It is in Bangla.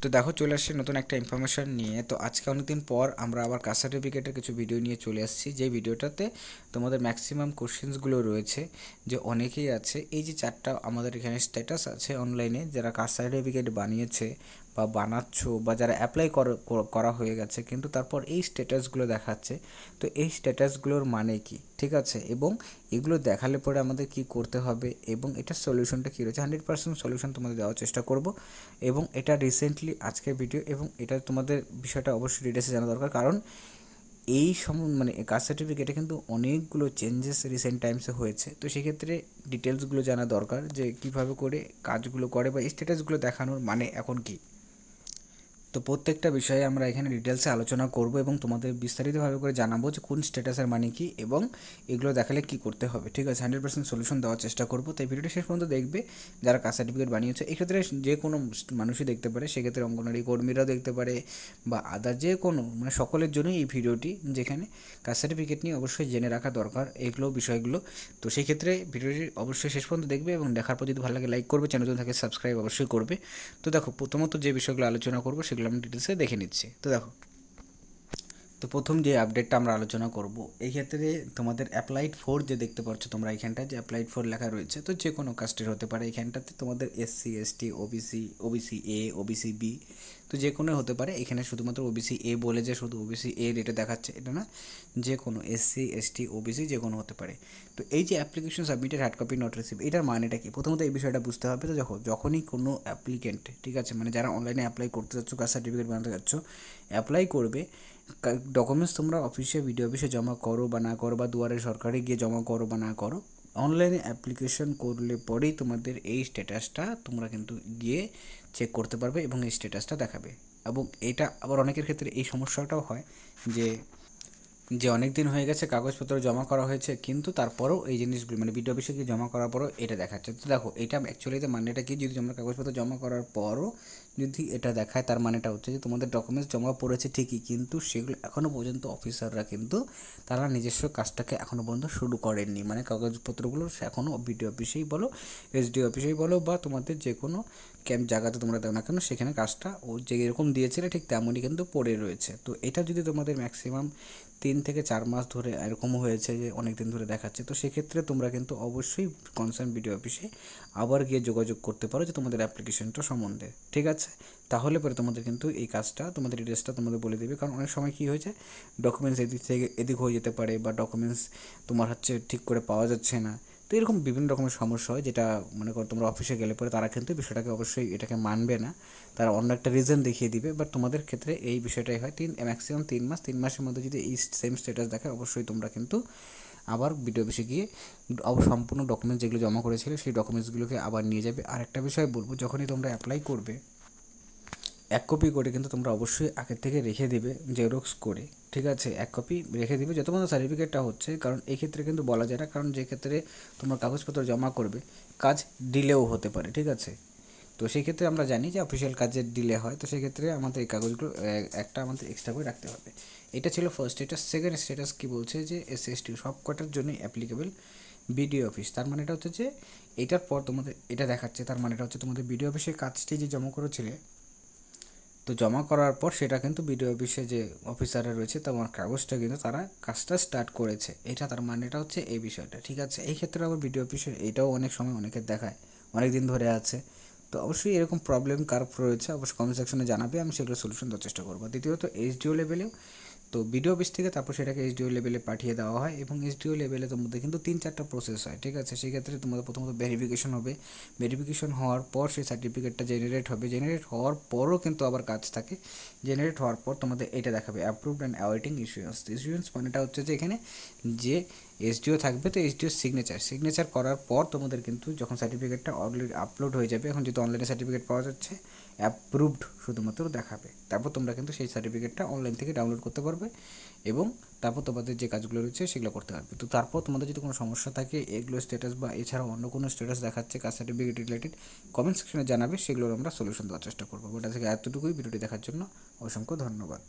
তো দেখো চলে আসছে নতুন একটা ইনফরমেশন নিয়ে। তো আজকে অনেকদিন পর আমরা আবার কাস্ট সার্টিফিকেটের কিছু ভিডিও নিয়ে চলে আসছি, যে ভিডিওটাতে তোমাদের ম্যাক্সিমাম কোশ্চেন্সগুলো রয়েছে। যে অনেকেই আছে, এই যে চারটা আমাদের এখানে স্ট্যাটাস আছে অনলাইনে, যারা কাস্ট সার্টিফিকেট বানিয়েছে বা বানাচ্ছ বা যারা অ্যাপ্লাই করা হয়ে গেছে, কিন্তু তারপর এই স্ট্যাটাসগুলো দেখাচ্ছে। তো এই স্ট্যাটাসগুলোর মানে কি, ঠিক আছে, এবং এগুলো দেখালে পরে আমাদের কি করতে হবে এবং এটার সলিউশনটা কী রয়েছে, 100% সলিউশন তোমাদের দেওয়ার চেষ্টা করব। এবং এটা রিসেন্টলি আজকের ভিডিও, এবং এটা তোমাদের বিষয়টা অবশ্যই ডিটেলসে জানা দরকার, কারণ এই মানে কাস্ট সার্টিফিকেটে কিন্তু অনেকগুলো চেঞ্জেস রিসেন্ট টাইমসে হয়েছে। তো সেক্ষেত্রে ডিটেলসগুলো জানা দরকার, যে কীভাবে করে কাজগুলো করে বা স্ট্যাটাসগুলো দেখানোর মানে এখন কী। তো প্রত্যেকটা বিষয়ে আমরা এখানে ডিটেলসে আলোচনা করব এবং তোমাদের বিস্তারিতভাবে করে জানাবো যে কোন স্ট্যাটাসের মানে কি এবং এগুলো দেখালে কি করতে হবে, ঠিক আছে। 100% সলিউশন দেওয়ার চেষ্টা করবো। তাই ভিডিওটি শেষ পর্যন্ত দেখবে। যারা কাস্ট সার্টিফিকেট বানিয়েছে, এক্ষেত্রে যে কোনো মানুষই দেখতে পারে, সেক্ষেত্রে অঙ্গনওয়াড়ি কর্মীরাও দেখতে পারে বা আদার যে কোনো, মানে সকলের জন্যই এই ভিডিওটি, যেখানে কাস্ট সার্টিফিকেট নিয়ে অবশ্যই জেনে রাখা দরকার এইগুলো বিষয়গুলো। তো সেই ক্ষেত্রে ভিডিওটি অবশ্যই শেষ পর্যন্ত দেখবে এবং দেখার পর যদি ভালো লাগে লাইক করবে, চ্যানেল থেকে সাবস্ক্রাইব অবশ্যই করবে। তো দেখো, প্রথমত যে বিষয়গুলো আলোচনা করবো সেগুলো আমি ডিটেলসে দেখে নিচ্ছি। তো দেখো, তো প্রথম যে আপডেটটা আমরা আলোচনা করব, এই ক্ষেত্রে তোমাদের অ্যাপ্লাইড ফর যে দেখতে পাচ্ছ তোমরা এখানটা, যে অ্যাপ্লাইড ফর লেখা রয়েছে, তো যে কোনো কাস্টের হতে পারে। এখানটাতে তোমাদের SC, ST, OBC, OBC A, OBC B, তো যে কোনো হতে পারে। এখানে শুধুমাত্র ওবিসি এ বলে যে শুধু ওবিসি এ এটা দেখাচ্ছে, এটা না, যে কোনো এসসি, এসটি, ওবিসি যে কোনো হতে পারে। তো এই যে application submitted hard copy not receive, এটার মানেটা কি, প্রথমত এই বিষয়টা বুঝতে হবে। তো দেখো, যখনই কোনো অ্যাপ্লিকেন্ট, ঠিক আছে, মানে যারা অনলাইনে অ্যাপ্লাই করতে যাচ্ছ, কাস্ট সার্টিফিকেট বানাতে যাচ্ছ, অ্যাপ্লাই করবে, ডকুমেন্টস তোমরা অফিসে, বিডিও অফিসে জমা করো বা না করো, বা দুয়ারে সরকারে গিয়ে জমা করো বা না করো, অনলাইনে অ্যাপ্লিকেশন করলে পরেই তোমাদের এই স্ট্যাটাসটা তোমরা কিন্তু গিয়ে চেক করতে পারবে এবং এই স্ট্যাটাসটা দেখাবে। এবং এটা আবার অনেকের ক্ষেত্রে এই সমস্যাটাও হয় যে যে অনেক দিন হয়ে গেছে কাগজপত্র জমা করা হয়েছে, কিন্তু তারপরেও এই জিনিসগুলো, মানে বিডিও অফিসে গিয়ে জমা করার পরও এটা দেখাচ্ছে। তো দেখো, এটা অ্যাকচুয়ালিতে মানেটা কি, যদি তোমরা কাগজপত্র জমা করার পরও যদি এটা দেখায়, তার মানেটা হচ্ছে যে তোমাদের ডকুমেন্টস জমা পড়েছে ঠিকই, কিন্তু সেগুলো এখনও পর্যন্ত অফিসাররা কিন্তু তারা নিজস্ব কাজটাকে এখনও পর্যন্ত শুরু করেননি। মানে কাগজপত্রগুলো এখনও বিডিও অফিসেই বলো, এসডিও অফিসেই বলো, বা তোমাদের যে কোনো ক্যাম্প জায়গাতে তোমরা দাও না কেন, সেখানে কাজটা ও যে এরকম দিয়েছিলে ঠিক তেমনই কিন্তু পড়ে রয়েছে। তো এটা যদি তোমাদের ম্যাক্সিমাম 3 থেকে 4 মাস ধরে এরকম হয়েছে যে অনেক দিন ধরে দেখাচ্ছে, তো সেক্ষেত্রে তোমরা কিন্তু অবশ্যই কনসার্ন বিডিও অফিসে আবার গিয়ে যোগাযোগ করতে পারো যে তোমাদের অ্যাপ্লিকেশনটা সম্বন্ধে, ঠিক আছে। তাহলে পরে তোমাদের কিন্তু এই কাজটা, তোমাদের ডিটেলসটা তোমাদের বলে দেবে। কারণ অনেক সময় কী হয়েছে, ডকুমেন্টস এদিক থেকে এদিক হয়ে যেতে পারে, বা ডকুমেন্টস তোমার হচ্ছে ঠিক করে পাওয়া যাচ্ছে না। তো এরকম বিভিন্ন রকমের সমস্যা হয়, যেটা মনে করো তোমরা অফিসে গেলে পরে তারা কিন্তু বিষয়টাকে অবশ্যই এটাকে মানবে না, তারা অন্য একটা রিজন দেখিয়ে দিবে। বাট তোমাদের ক্ষেত্রে এই বিষয়টাই হয়, ম্যাক্সিমাম 3 মাসের মধ্যে যদি এই সেম স্ট্যাটাস দেখায়, অবশ্যই তোমরা কিন্তু আবার বিডিও অফিসে গিয়ে সম্পূর্ণ ডকুমেন্টস যেগুলো জমা করেছিলে সেই ডকুমেন্টসগুলোকে আবার নিয়ে যাবে। আর একটা বিষয় বলবো, যখনই তোমরা অ্যাপ্লাই করবে, 1 কপি করে কিন্তু তোমরা অবশ্যই আগের থেকে রেখে দিবে জেরক্স করে, ঠিক আছে। 1 কপি রেখে দিবে যত পর্যন্ত সার্টিফিকেটটা হচ্ছে, কারণ এই ক্ষেত্রে কিন্তু বলা যায় না, কারণ যে ক্ষেত্রে তোমরা কাগজপত্র জমা করবে, কাজ ডিলেও হতে পারে, ঠিক আছে। তো সেই ক্ষেত্রে আমরা জানি যে অফিসিয়াল কাজের ডিলে হয়, তো সেক্ষেত্রে আমাদের এই কাগজগুলো একটা আমাদের এক্সট্রা করে রাখতে হবে। এটা ছিল ফার্স্ট স্ট্যাটাস। সেকেন্ড স্ট্যাটাস কী বলছে, যে এসএসটি সব কটার জন্যই অ্যাপ্লিকেবল বিডিও অফিস। তার মানেটা হচ্ছে যে এটার পর তোমাদের এটা দেখাচ্ছে, তার মানেটা হচ্ছে তোমাদের বিডিও অফিসে কাজটি যে জমা করেছিলে, তো জমা করার পর সেটা কিন্তু বিডিও অফিসে যে অফিসাররা রয়েছে, তোমার কাগজটা কিন্তু তারা কাজটা স্টার্ট করেছে, এটা তার মানেটা হচ্ছে এই বিষয়টা, ঠিক আছে। এই ক্ষেত্রে আবার বিডিও অফিসে এটাও অনেক সময় অনেকের দেখায় অনেক দিন ধরে আছে। তো অবশ্যই এরকম প্রবলেম কার রয়েছে অবশ্যই কমেন্ট সেকশনে জানাবে, আমি সেগুলো সলিউশন দেওয়ার চেষ্টা করবো। দ্বিতীয়ত এইচডিও লেভেলেও, তো বিডিও অফিস থেকে তারপর সেটাকে এইচডিও লেভেলে পাঠিয়ে দেওয়া হয়, এবং এইচডিও লেভেলে তোমাদের কিন্তু 3-4টা প্রসেস হয়, ঠিক আছে। সেক্ষেত্রে তোমাদের প্রথমত ভেরিফিকেশন হবে, ভেরিফিকেশন হওয়ার পর সেই সার্টিফিকেটটা জেনারেট হবে, জেনারেট হওয়ার পরও কিন্তু আবার কাজ থাকে। জেনারেট হওয়ার পর তোমাদের এটা দেখাবে approved and awaiting issuance. Issuance মানেটা হচ্ছে যে এখানে যে এসডিও থাকবে, তো এসডিও সিগনেচার করার পর তোমাদের কিন্তু যখন সার্টিফিকেটটা অলরেডি আপলোড হয়ে যাবে, এখন যেহেতু অনলাইনে সার্টিফিকেট পাওয়া যাচ্ছে, অ্যাপ্রুভড শুধুমাত্র দেখাবে, তারপর তোমরা কিন্তু সেই সার্টিফিকেটটা অনলাইন থেকে ডাউনলোড করতে পারবে এবং তারপর তোমাদের যে কাজগুলো রয়েছে সেগুলো করতে পারবে। তো তারপর তোমাদের যদি কোনো সমস্যা থাকে, এগুলো স্ট্যাটাস বা এছাড়াও অন্য কোনো স্ট্যাটাস দেখাচ্ছে কাস্ট সার্টিফিকেট রিলেটেড, কমেন্ট সেকশনে জানাবে, সেগুলোর আমরা সলিউশন দেওয়ার চেষ্টা করবো। ওটা থেকে এতটুকুই। ভিডিওটি দেখার জন্য অসংখ্য ধন্যবাদ।